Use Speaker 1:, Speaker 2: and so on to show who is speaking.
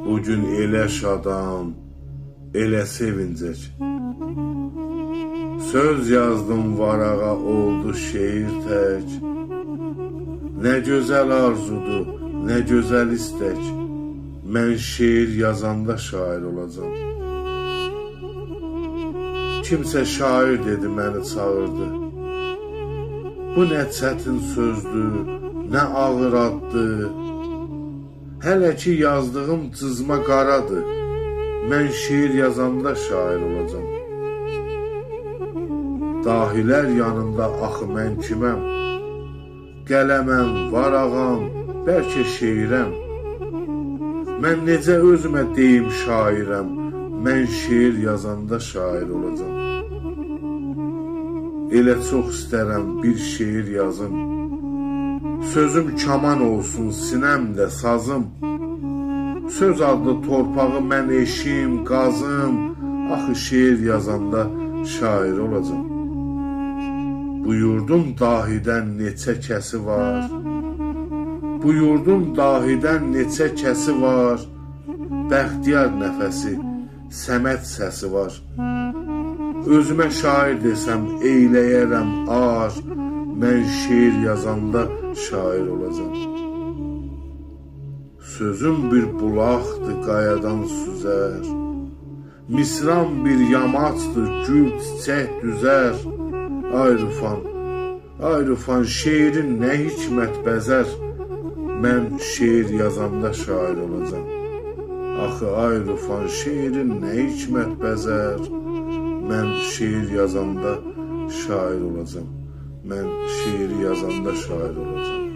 Speaker 1: Bugün elə şadam, elə sevincək. Söz yazdım varağa, oldu şeir tək. Nə gözəl arzudur, nə gözəl istək. Mən şeir yazanda şair olacam. Kimsə şair dedi, məni çağırdı. Bu nə çətin sözdür, nə ağır addır. Hələ ki yazdığım cızma qaradır. Mən şeir yazanda şair olacam. Dahilər yanında axı mən kiməm? Qələməm, varağam, bəlkə şeirəm. Mən necə özümə deyim şairəm? Mən şeir yazanda şair olacam. Elə çox istərəm bir şeir yazım. Sözüm kaman olsun, sinəmdə sazım. Söz adlı torpağı mən eşim, qazım. Axı şeir yazanda şair olacam. Bu yurdun dahidən neçə kəsi var. Bu yurdun dahidən neçə kəsi var. Bəxtiyar nəfəsi, səməd səsi var. Özümə şair desəm eyləyərəm ar. Mən şeir yazanda şair olacam. Sözüm bir bulaqdır, qayadan süzər. Misram bir yamaçdır, gül çiçək düzər. Ay Rufan, şeirin nə hikmət bəzər. Mən şeir yazanda şair olacam. Axı ay Rufan, şeirin nə hikmət bəzər. Mən şeir yazanda şair olacam. Mən şeiri yazanda şair olacam.